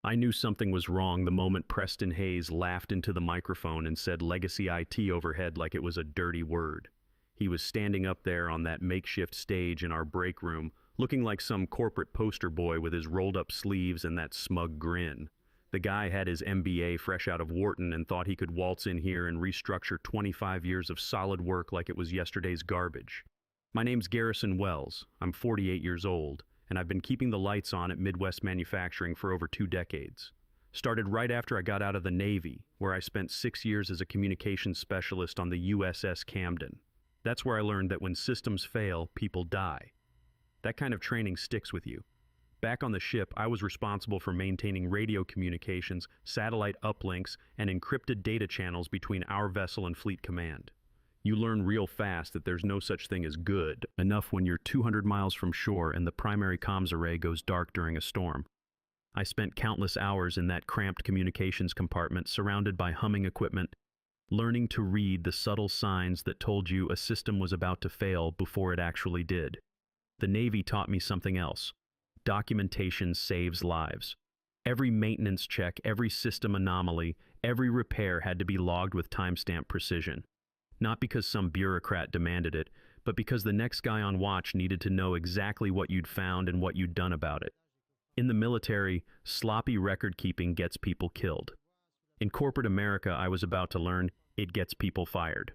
I knew something was wrong the moment Preston Hayes laughed into the microphone and said legacy IT overhead like it was a dirty word. He was standing up there on that makeshift stage in our break room, looking like some corporate poster boy with his rolled-up sleeves and that smug grin. The guy had his MBA fresh out of Wharton and thought he could waltz in here and restructure 25 years of solid work like it was yesterday's garbage. My name's Garrison Wells. I'm 48 years old, and I've been keeping the lights on at Midwest Manufacturing for over 2 decades. Started right after I got out of the Navy, where I spent 6 years as a communications specialist on the USS Camden. That's where I learned that when systems fail, people die. That kind of training sticks with you. Back on the ship, I was responsible for maintaining radio communications, satellite uplinks, and encrypted data channels between our vessel and fleet command. You learn real fast that there's no such thing as good enough when you're 200 miles from shore and the primary comms array goes dark during a storm. I spent countless hours in that cramped communications compartment surrounded by humming equipment, learning to read the subtle signs that told you a system was about to fail before it actually did. The Navy taught me something else. Documentation saves lives. Every maintenance check, every system anomaly, every repair had to be logged with timestamp precision. Not because some bureaucrat demanded it, but because the next guy on watch needed to know exactly what you'd found and what you'd done about it. In the military, sloppy record-keeping gets people killed. In corporate America, I was about to learn, it gets people fired.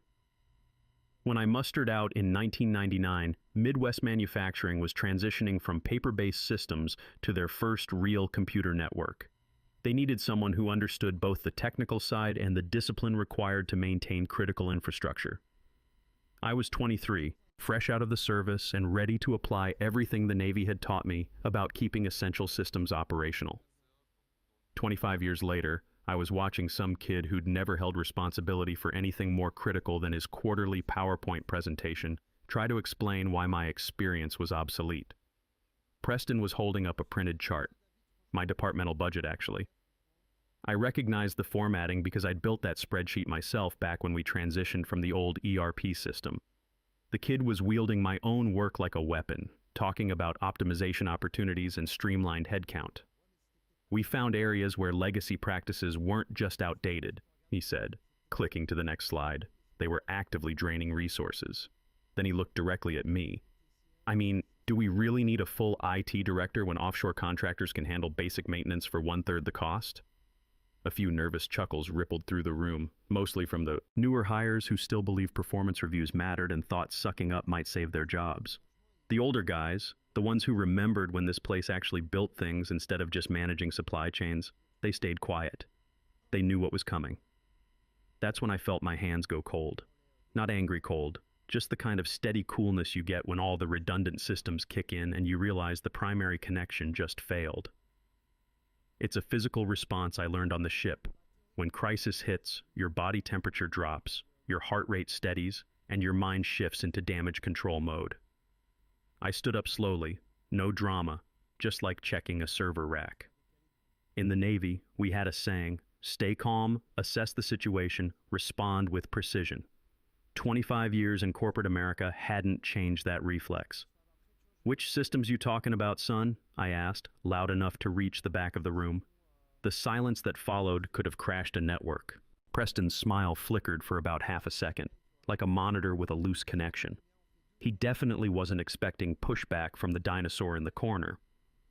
When I mustered out in 1999, Midwest Manufacturing was transitioning from paper-based systems to their first real computer network. They needed someone who understood both the technical side and the discipline required to maintain critical infrastructure. I was 23, fresh out of the service and ready to apply everything the Navy had taught me about keeping essential systems operational. 25 years later, I was watching some kid who'd never held responsibility for anything more critical than his quarterly PowerPoint presentation try to explain why my experience was obsolete. Preston was holding up a printed chart. My departmental budget, actually. I recognized the formatting because I'd built that spreadsheet myself back when we transitioned from the old ERP system. The kid was wielding my own work like a weapon, talking about optimization opportunities and streamlined headcount. We found areas where legacy practices weren't just outdated, he said, clicking to the next slide. They were actively draining resources. Then he looked directly at me. I mean, do we really need a full IT director when offshore contractors can handle basic maintenance for 1/3 the cost? A few nervous chuckles rippled through the room, mostly from the newer hires who still believed performance reviews mattered and thought sucking up might save their jobs. The older guys, the ones who remembered when this place actually built things instead of just managing supply chains, they stayed quiet. They knew what was coming. That's when I felt my hands go cold. Not angry cold, just the kind of steady coolness you get when all the redundant systems kick in and you realize the primary connection just failed. It's a physical response I learned on the ship. When crisis hits, your body temperature drops, your heart rate steadies, and your mind shifts into damage control mode. I stood up slowly, no drama, just like checking a server rack. In the Navy, we had a saying, stay calm, assess the situation, respond with precision. 25 years in corporate America hadn't changed that reflex. Which systems you talking about, son? I asked, loud enough to reach the back of the room. The silence that followed could have crashed a network. Preston's smile flickered for about half a second, like a monitor with a loose connection. He definitely wasn't expecting pushback from the dinosaur in the corner.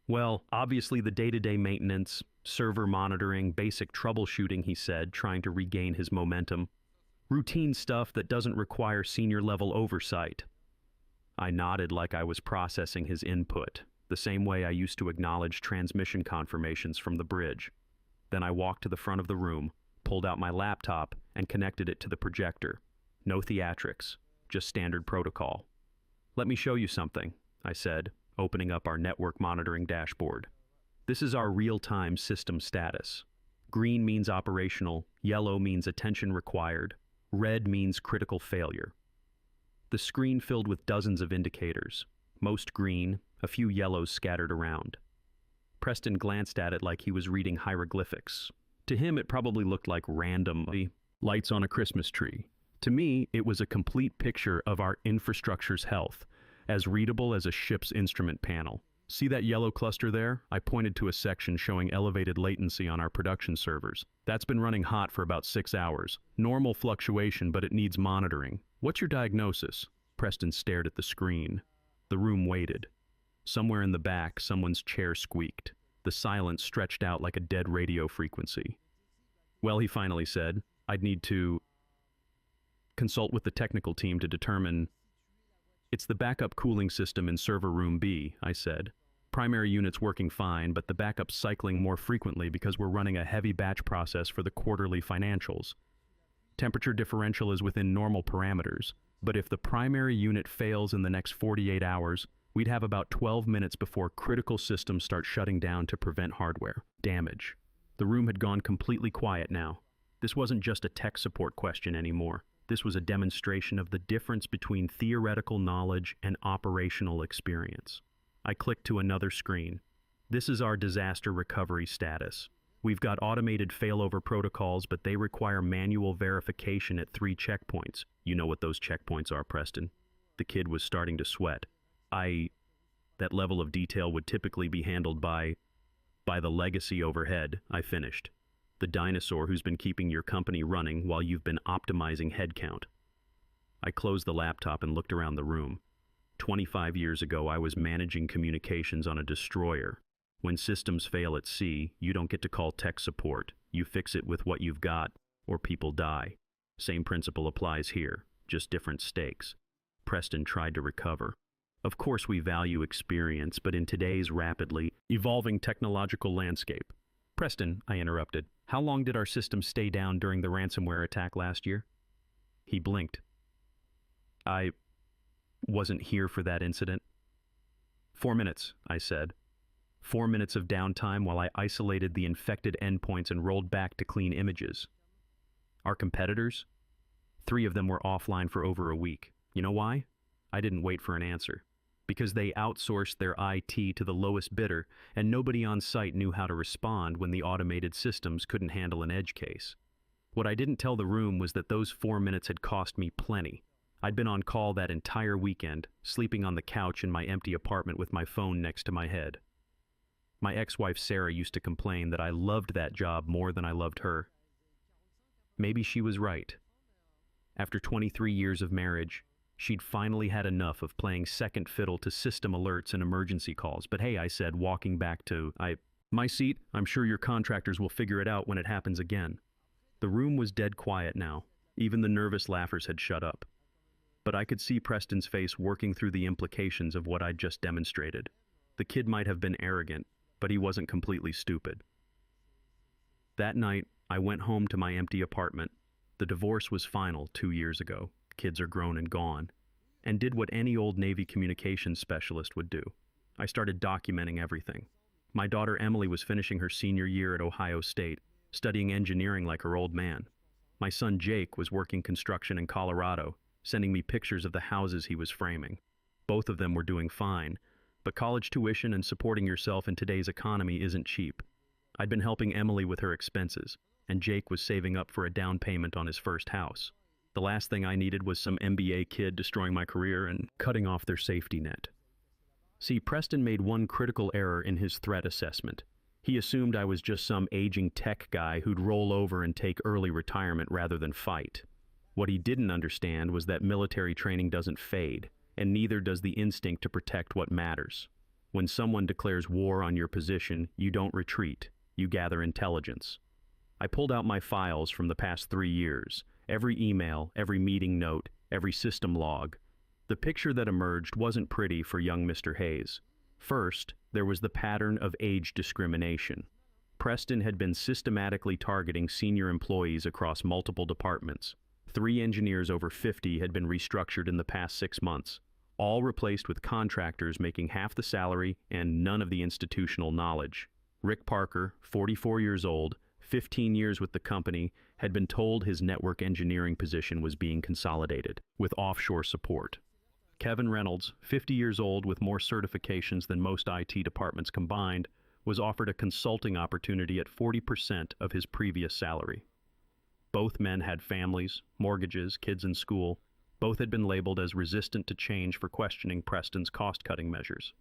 Well, obviously the day-to-day maintenance, server monitoring, basic troubleshooting, he said, trying to regain his momentum. Routine stuff that doesn't require senior-level oversight. I nodded like I was processing his input, the same way I used to acknowledge transmission confirmations from the bridge. Then I walked to the front of the room, pulled out my laptop, and connected it to the projector. No theatrics, just standard protocol. Let me show you something, I said, opening up our network monitoring dashboard. This is our real-time system status. Green means operational, yellow means attention required, red means critical failure. The screen filled with dozens of indicators, most green, a few yellows scattered around. Preston glanced at it like he was reading hieroglyphics. To him, it probably looked like random lights on a Christmas tree. To me, it was a complete picture of our infrastructure's health, as readable as a ship's instrument panel. See that yellow cluster there? I pointed to a section showing elevated latency latency on our production servers. That's been running hot for about 6 hours. Normal fluctuation, but it needs monitoring. What's your diagnosis? Preston stared at the screen. The room waited. Somewhere in the back, someone's chair squeaked. The silence stretched out like a dead radio frequency. Well, he finally said, I'd need to consult with the technical team to determine. It's the backup cooling system in server room B, I said. Primary unit's working fine, but the backup's cycling more frequently because we're running a heavy batch process for the quarterly financials. Temperature differential is within normal parameters, but if the primary unit fails in the next 48 hours, we'd have about 12 minutes before critical systems start shutting down to prevent hardware damage. The room had gone completely quiet now. This wasn't just a tech support question anymore. This was a demonstration of the difference between theoretical knowledge and operational experience. I clicked to another screen. This is our disaster recovery status. We've got automated failover protocols, but they require manual verification at 3 checkpoints. You know what those checkpoints are, Preston. The kid was starting to sweat. That level of detail would typically be handled by the legacy overhead, I finished. The dinosaur who's been keeping your company running while you've been optimizing headcount. I closed the laptop and looked around the room. 25 years ago, I was managing communications on a destroyer. When systems fail at sea, you don't get to call tech support. You fix it with what you've got, or people die. Same principle applies here, just different stakes. Preston tried to recover. Of course we value experience, but in today's rapidly evolving technological landscape. Preston, I interrupted, how long did our system stay down during the ransomware attack last year? He blinked. I wasn't here for that incident. 4 minutes, I said. 4 minutes of downtime while I isolated the infected endpoints and rolled back to clean images. Our competitors? 3 of them were offline for over a week. You know why? I didn't wait for an answer. Because they outsourced their IT to the lowest bidder, and nobody on site knew how to respond when the automated systems couldn't handle an edge case. What I didn't tell the room was that those 4 minutes had cost me plenty. I'd been on call that entire weekend, sleeping on the couch in my empty apartment with my phone next to my head. My ex-wife Sarah used to complain that I loved that job more than I loved her. Maybe she was right. After 23 years of marriage, she'd finally had enough of playing second fiddle to system alerts and emergency calls. But hey, I said, walking back to my seat, I'm sure your contractors will figure it out when it happens again. The room was dead quiet now. Even the nervous laughers had shut up. But I could see Preston's face working through the implications of what I'd just demonstrated. The kid might have been arrogant, but he wasn't completely stupid. That night, I went home to my empty apartment. The divorce was final 2 years ago. Kids are grown and gone. And did what any old Navy communications specialist would do. I started documenting everything. My daughter Emily was finishing her senior year at Ohio State, studying engineering like her old man. My son Jake was working construction in Colorado, sending me pictures of the houses he was framing. Both of them were doing fine, but college tuition and supporting yourself in today's economy isn't cheap. I'd been helping Emily with her expenses, and Jake was saving up for a down payment on his first house. The last thing I needed was some MBA kid destroying my career and cutting off their safety net. See, Preston made one critical error in his threat assessment. He assumed I was just some aging tech guy who'd roll over and take early retirement rather than fight. What he didn't understand was that military training doesn't fade, and neither does the instinct to protect what matters. When someone declares war on your position, you don't retreat, you gather intelligence. I pulled out my files from the past 3 years, every email, every meeting note, every system log. The picture that emerged wasn't pretty for young Mr. Hayes. First, there was the pattern of age discrimination. Preston had been systematically targeting senior employees across multiple departments. 3 engineers over 50 had been restructured in the past 6 months, all replaced with contractors making half the salary and none of the institutional knowledge. Rick Parker, 44 years old, 15 years with the company, had been told his network engineering position was being consolidated with offshore support. Kevin Reynolds, 50 years old with more certifications than most IT departments combined, was offered a consulting opportunity at 40% of his previous salary. Both men had families, mortgages, kids in school. Both had been labeled as resistant to change for questioning Preston's cost-cutting measures.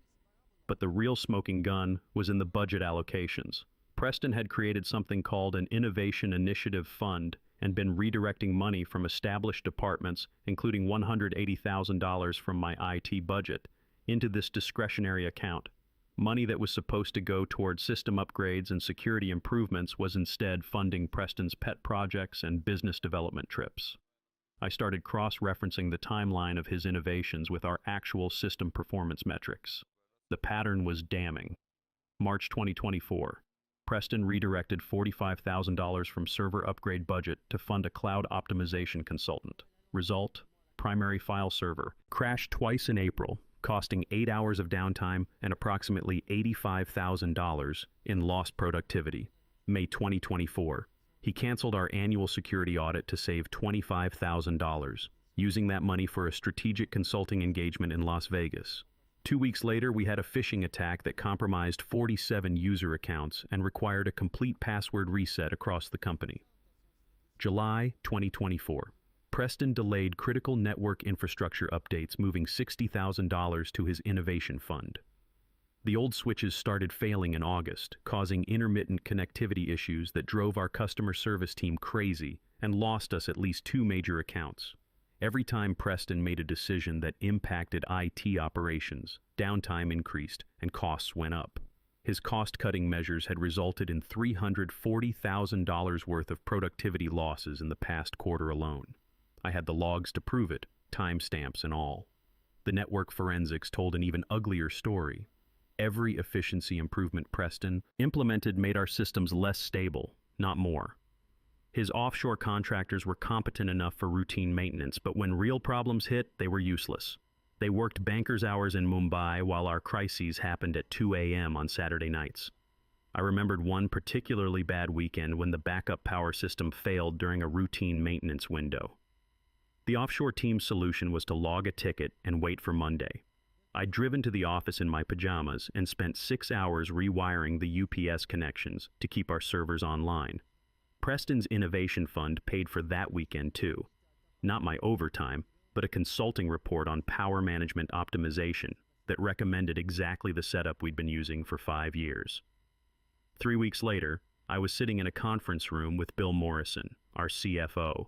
But the real smoking gun was in the budget allocations. Preston had created something called an Innovation Initiative Fund and been redirecting money from established departments, including $180,000 from my IT budget, into this discretionary account. Money that was supposed to go toward system upgrades and security improvements was instead funding Preston's pet projects and business development trips. I started cross-referencing the timeline of his innovations with our actual system performance metrics. The pattern was damning. March 2024. Preston redirected $45,000 from server upgrade budget to fund a cloud optimization consultant. Result: primary file server crashed twice in April, costing 8 hours of downtime and approximately $85,000 in lost productivity. May 2024. He canceled our annual security audit to save $25,000, using that money for a strategic consulting engagement in Las Vegas. 2 weeks later, we had a phishing attack that compromised 47 user accounts and required a complete password reset across the company. July 2024. Preston delayed critical network infrastructure updates, moving $60,000 to his innovation fund. The old switches started failing in August, causing intermittent connectivity issues that drove our customer service team crazy and lost us at least 2 major accounts. Every time Preston made a decision that impacted IT operations, downtime increased and costs went up. His cost-cutting measures had resulted in $340,000 worth of productivity losses in the past quarter alone. I had the logs to prove it, timestamps and all. The network forensics told an even uglier story. Every efficiency improvement Preston implemented made our systems less stable, not more. His offshore contractors were competent enough for routine maintenance, but when real problems hit, they were useless. They worked bankers' hours in Mumbai while our crises happened at 2 a.m. on Saturday nights. I remembered one particularly bad weekend when the backup power system failed during a routine maintenance window. The offshore team's solution was to log a ticket and wait for Monday. I'd driven to the office in my pajamas and spent 6 hours rewiring the UPS connections to keep our servers online. Preston's Innovation Fund paid for that weekend too. Not my overtime, but a consulting report on power management optimization that recommended exactly the setup we'd been using for 5 years. 3 weeks later, I was sitting in a conference room with Bill Morrison, our CFO.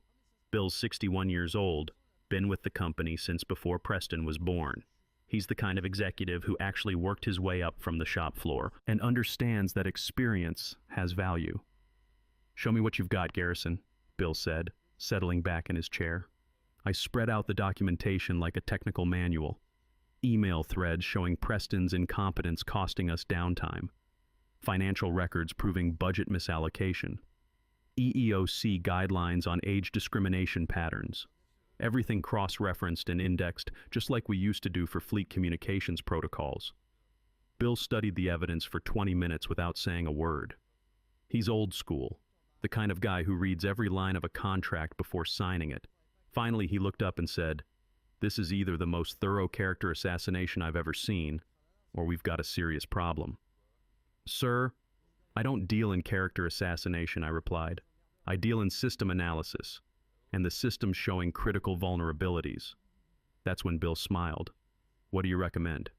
Bill's 61 years old, been with the company since before Preston was born. He's the kind of executive who actually worked his way up from the shop floor and understands that experience has value. "Show me what you've got, Garrison," Bill said, settling back in his chair. I spread out the documentation like a technical manual. Email threads showing Preston's incompetence costing us downtime. Financial records proving budget misallocation. EEOC guidelines on age discrimination patterns. Everything cross-referenced and indexed, just like we used to do for fleet communications protocols. Bill studied the evidence for 20 minutes without saying a word. He's old school, the kind of guy who reads every line of a contract before signing it. Finally, he looked up and said, "This is either the most thorough character assassination I've ever seen, or we've got a serious problem." "Sir, I don't deal in character assassination," I replied. "I deal in system analysis, and the system's showing critical vulnerabilities." That's when Bill smiled. "What do you recommend?"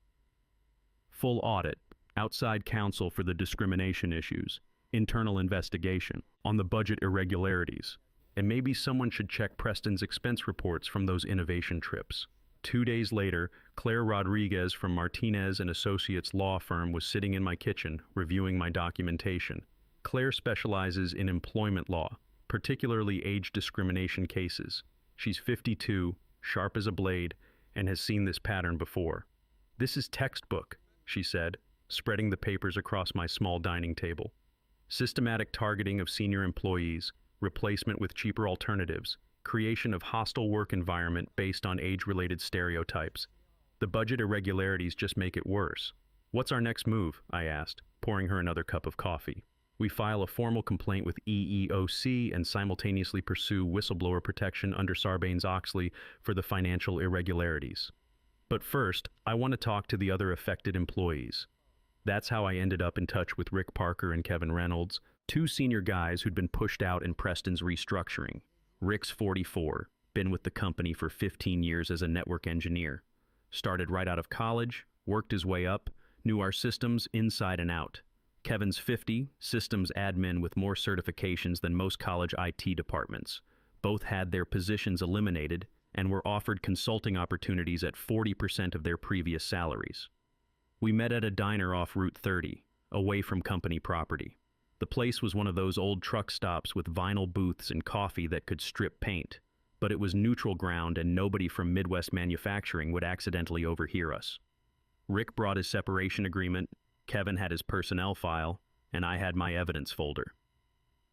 "Full audit, outside counsel for the discrimination issues, internal investigation on the budget irregularities, and maybe someone should check Preston's expense reports from those innovation trips." 2 days later, Claire Rodriguez from Martinez and Associates law firm was sitting in my kitchen, reviewing my documentation. Claire specializes in employment law, particularly age discrimination cases. She's 52, sharp as a blade, and has seen this pattern before. "This is textbook," she said, spreading the papers across my small dining table. "Systematic targeting of senior employees, replacement with cheaper alternatives, creation of hostile work environment based on age-related stereotypes. The budget irregularities just make it worse." "What's our next move?" I asked, pouring her another cup of coffee. "We file a formal complaint with EEOC and simultaneously pursue whistleblower protection under Sarbanes-Oxley for the financial irregularities. But first, I want to talk to the other affected employees." That's how I ended up in touch with Rick Parker and Kevin Reynolds, 2 senior guys who'd been pushed out in Preston's restructuring. Rick's 44, been with the company for 15 years as a network engineer. Started right out of college, worked his way up, knew our systems inside and out. Kevin's 50, systems admin with more certifications than most college IT departments. Both had their positions eliminated and were offered consulting opportunities at 40% of their previous salaries. We met at a diner off Route 30, away from company property. The place was one of those old truck stops with vinyl booths and coffee that could strip paint, but it was neutral ground and nobody from Midwest manufacturing would accidentally overhear us. Rick brought his separation agreement, Kevin had his personnel file, and I had my evidence folder.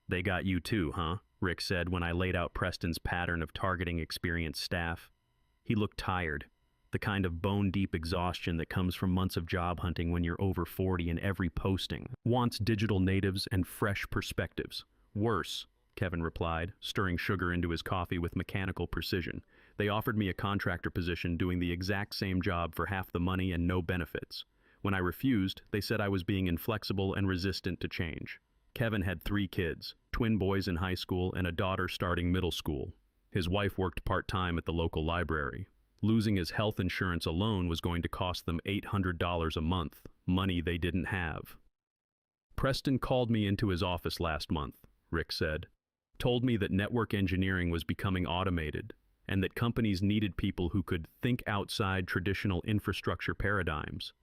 "They got you too, huh?" Rick said when I laid out Preston's pattern of targeting experienced staff. He looked tired, the kind of bone-deep exhaustion that comes from months of job hunting when you're over 40 and every posting wants digital natives and fresh perspectives. "Worse," Kevin replied, stirring sugar into his coffee with mechanical precision. "They offered me a contractor position doing the exact same job for half the money and no benefits. When I refused, they said I was being inflexible and resistant to change." Kevin had 3 kids, twin boys in high school and a daughter starting middle school. His wife worked part-time at the local library. Losing his health insurance alone was going to cost them $800 a month, money they didn't have. "Preston called me into his office last month," Rick said. "Told me that network engineering was becoming automated and that companies needed people who could think outside traditional infrastructure paradigms.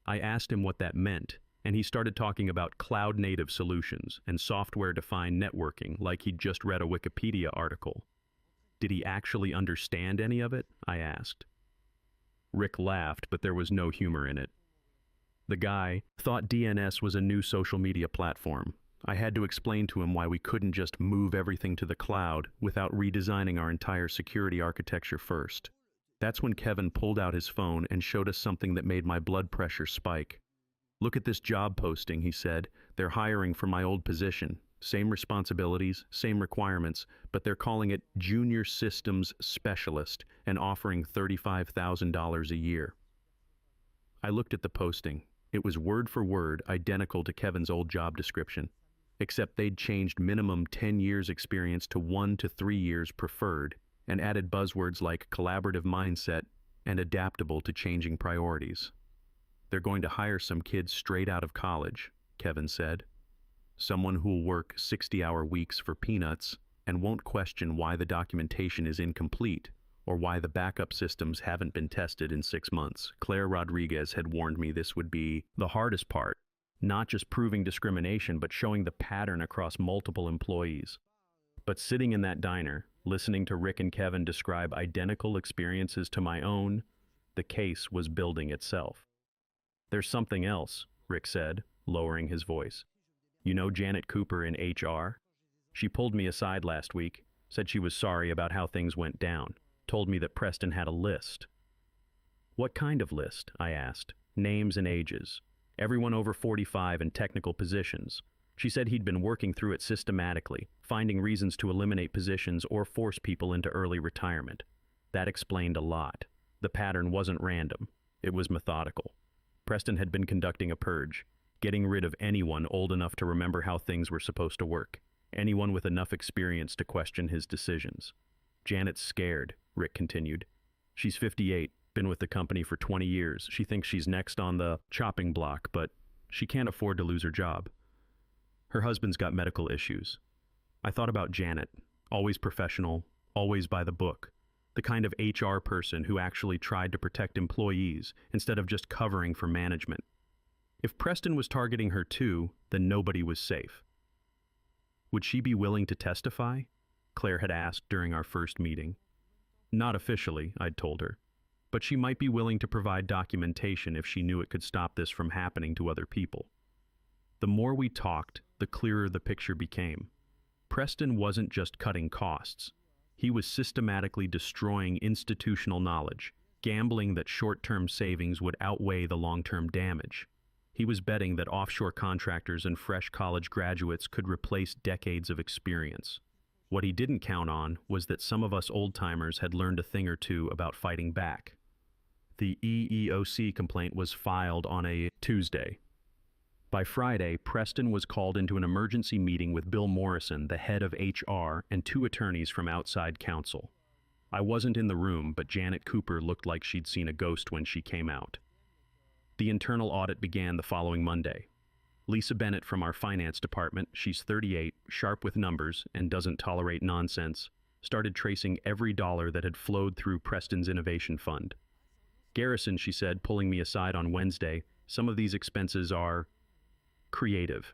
I asked him what that meant, and he started talking about cloud-native solutions and software-defined networking like he'd just read a Wikipedia article. Did he actually understand any of it?" I asked. Rick laughed, but there was no humor in it. The guy thought DNS was a new social media platform. I had to explain to him why we couldn't just move everything to the cloud without redesigning our entire security architecture first. That's when Kevin pulled out his phone and showed us something that made my blood pressure spike. "Look at this job posting," he said. "They're hiring for my old position. Same responsibilities, same requirements, but they're calling it Junior Systems Specialist and offering $35,000 a year." I looked at the posting. It was word for word identical to Kevin's old job description, except they'd changed minimum 10 years experience to 1 to 3 years preferred, and added buzzwords like collaborative mindset and adaptable to changing priorities. "They're going to hire some kids straight out of college," Kevin said. "Someone who'll work 60-hour weeks for peanuts and won't question why the documentation is incomplete or why the backup systems haven't been tested in 6 months. Claire Rodriguez had warned me this would be the hardest part, not just proving discrimination, but showing the pattern across multiple employees. But sitting in that diner, listening to Rick and Kevin describe identical experiences to my own, the case was building itself. "There's something else," Rick said, lowering his voice. "You know Janet Cooper in HR? She pulled me aside last week, said she was sorry about how things went down, told me that Preston had a list." "What kind of list?" I asked. "Names and ages. Everyone over 45 in technical positions. She said he'd been working through it systematically, finding reasons to eliminate positions or force people into early retirement. That explained a lot. The pattern wasn't random. It was methodical. Preston had been conducting a purge, getting rid of anyone old enough to remember how things were supposed to work, anyone with enough experience to question his decisions. Janet's scared," Rick continued. "She's 58, been with the company for 20 years. She thinks she's next on the chopping block, but she can't afford to lose her job. Her husband's got medical issues." I thought about Janet, always professional, always by the book, the kind of HR person who actually tried to protect employees instead of just covering for management. If Preston was targeting her too, then nobody was safe. "Would she be willing to testify?" Claire had asked during our first meeting. "Not officially," I'd told her, "but she might be willing to provide documentation if she knew it could stop this from happening to other people." The more we talked, the clearer the picture became. Preston wasn't just cutting costs. He was systematically destroying institutional knowledge, gambling that short-term savings would outweigh the long-term damage. He was betting that offshore contractors and fresh college graduates could replace decades of experience. What he didn't count on was that some of us old-timers had learned a thing or two about fighting back. The EEOC complaint was filed on a Tuesday. By Friday, Preston was called into an emergency meeting with Bill Morrison, the head of HR, and 2 attorneys from outside counsel. I wasn't in the room, but Janet Cooper looked like she'd seen a ghost when she came out. The internal audit began the following Monday. Lisa Bennett from our finance department, she's 38, sharp with numbers, and doesn't tolerate nonsense, started tracing every dollar that had flowed through Preston's Innovation Fund. Garrison, she said, pulling me aside on Wednesday, some of these expenses are creative.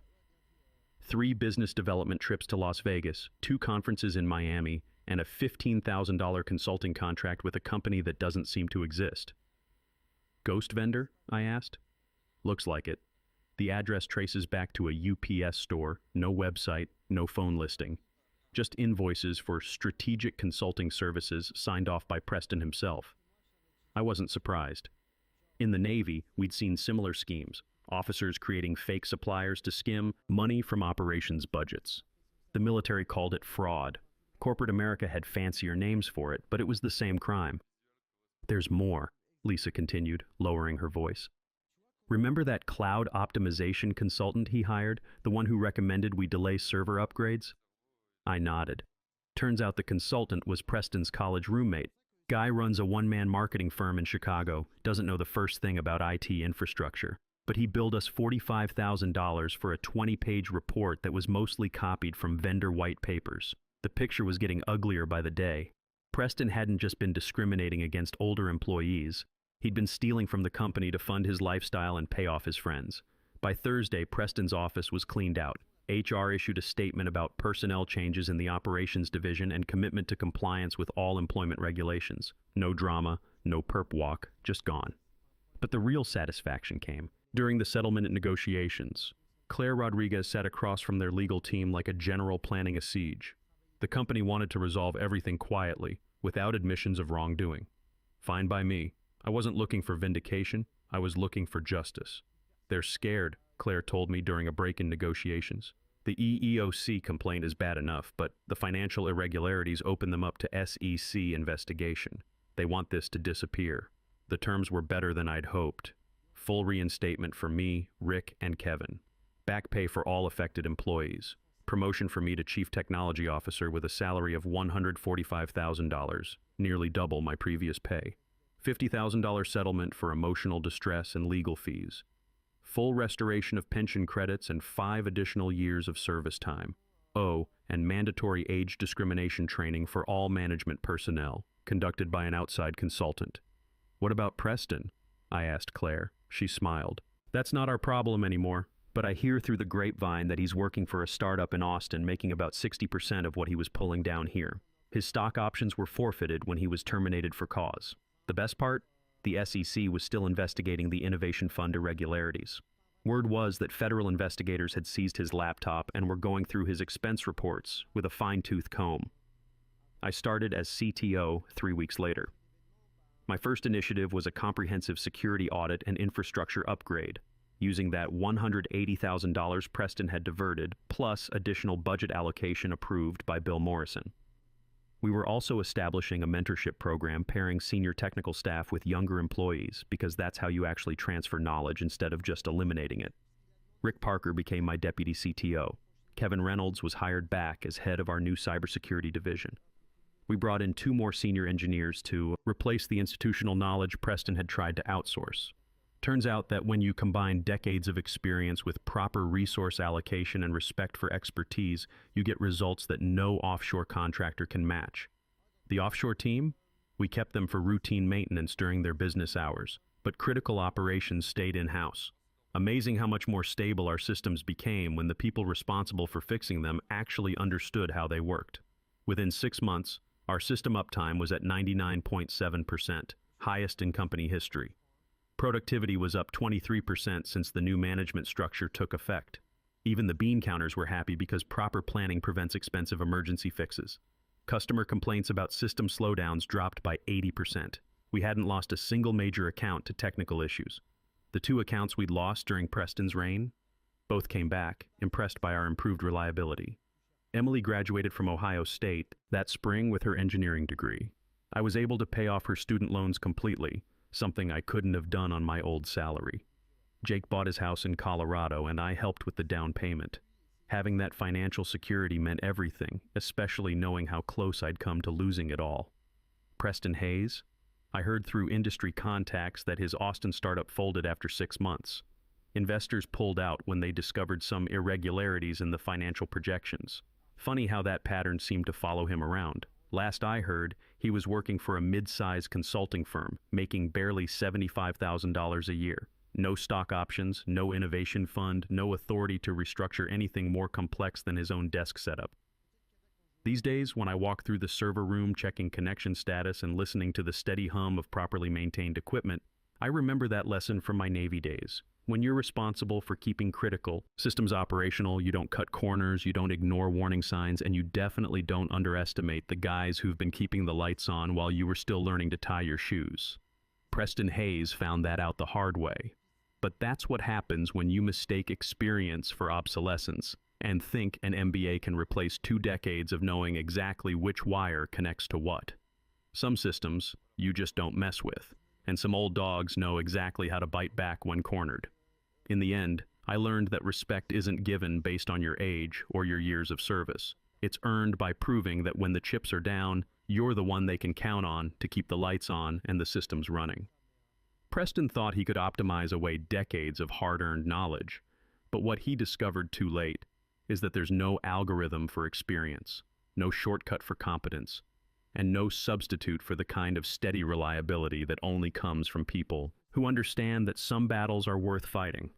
3 business development trips to Las Vegas, 2 conferences in Miami, and a $15,000 consulting contract with a company that doesn't seem to exist. Ghost vendor? I asked. Looks like it. The address traces back to a UPS store, no website, no phone listing. Just invoices for strategic consulting services signed off by Preston himself. I wasn't surprised. In the Navy, we'd seen similar schemes, officers creating fake suppliers to skim money from operations budgets. The military called it fraud. Corporate America had fancier names for it, but it was the same crime. There's more, Lisa continued, lowering her voice. Remember that cloud optimization consultant he hired, the one who recommended we delay server upgrades? I nodded. Turns out the consultant was Preston's college roommate. Guy runs a one-man marketing firm in Chicago, doesn't know the first thing about IT infrastructure. But he billed us $45,000 for a 20-page report that was mostly copied from vendor white papers. The picture was getting uglier by the day. Preston hadn't just been discriminating against older employees. He'd been stealing from the company to fund his lifestyle and pay off his friends. By Thursday, Preston's office was cleaned out. HR issued a statement about personnel changes in the operations division and commitment to compliance with all employment regulations. No drama, no perp walk, just gone. But the real satisfaction came during the settlement negotiations. Claire Rodriguez sat across from their legal team like a general planning a siege. The company wanted to resolve everything quietly, without admissions of wrongdoing. Fine by me. I wasn't looking for vindication, I was looking for justice. They're scared, Claire told me during a break in negotiations. The EEOC complaint is bad enough, but the financial irregularities open them up to SEC investigation. They want this to disappear. The terms were better than I'd hoped. Full reinstatement for me, Rick, and Kevin. Back pay for all affected employees. Promotion for me to Chief Technology Officer with a salary of $145,000, nearly double my previous pay. $50,000 settlement for emotional distress and legal fees. Full restoration of pension credits and 5 additional years of service time. Oh, and mandatory age discrimination training for all management personnel, conducted by an outside consultant. What about Preston? I asked Claire. She smiled. That's not our problem anymore, but I hear through the grapevine that he's working for a startup in Austin making about 60% of what he was pulling down here. His stock options were forfeited when he was terminated for cause. The best part? The SEC was still investigating the Innovation Fund irregularities. Word was that federal investigators had seized his laptop and were going through his expense reports with a fine-tooth comb. I started as CTO 3 weeks later. My first initiative was a comprehensive security audit and infrastructure upgrade, using that $180,000 Preston had diverted, plus additional budget allocation approved by Bill Morrison. We were also establishing a mentorship program pairing senior technical staff with younger employees, because that's how you actually transfer knowledge instead of just eliminating it. Rick Parker became my deputy CTO. Kevin Reynolds was hired back as head of our new cybersecurity division. We brought in 2 more senior engineers to replace the institutional knowledge Preston had tried to outsource. Turns out that when you combine decades of experience with proper resource allocation and respect for expertise, you get results that no offshore contractor can match. The offshore team? We kept them for routine maintenance during their business hours, but critical operations stayed in-house. Amazing how much more stable our systems became when the people responsible for fixing them actually understood how they worked. Within 6 months, our system uptime was at 99.7%, highest in company history. Productivity was up 23% since the new management structure took effect. Even the bean counters were happy because proper planning prevents expensive emergency fixes. Customer complaints about system slowdowns dropped by 80%. We hadn't lost a single major account to technical issues. The 2 accounts we'd lost during Preston's reign, both came back, impressed by our improved reliability. Emily graduated from Ohio State that spring with her engineering degree. I was able to pay off her student loans completely, something I couldn't have done on my old salary. Jake bought his house in Colorado and I helped with the down payment. Having that financial security meant everything, especially knowing how close I'd come to losing it all. Preston Hayes? I heard through industry contacts that his Austin startup folded after 6 months. Investors pulled out when they discovered some irregularities in the financial projections. Funny how that pattern seemed to follow him around. Last I heard, he was working for a mid-sized consulting firm, making barely $75,000 a year. No stock options, no innovation fund, no authority to restructure anything more complex than his own desk setup. These days, when I walk through the server room checking connection status and listening to the steady hum of properly maintained equipment, I remember that lesson from my Navy days. When you're responsible for keeping critical systems operational, you don't cut corners, you don't ignore warning signs, and you definitely don't underestimate the guys who've been keeping the lights on while you were still learning to tie your shoes. Preston Hayes found that out the hard way. But that's what happens when you mistake experience for obsolescence and think an MBA can replace 2 decades of knowing exactly which wire connects to what. Some systems you just don't mess with, and some old dogs know exactly how to bite back when cornered. In the end, I learned that respect isn't given based on your age or your years of service. It's earned by proving that when the chips are down, you're the one they can count on to keep the lights on and the systems running. Preston thought he could optimize away decades of hard-earned knowledge, but what he discovered too late is that there's no algorithm for experience, no shortcut for competence, and no substitute for the kind of steady reliability that only comes from people who understand that some battles are worth fighting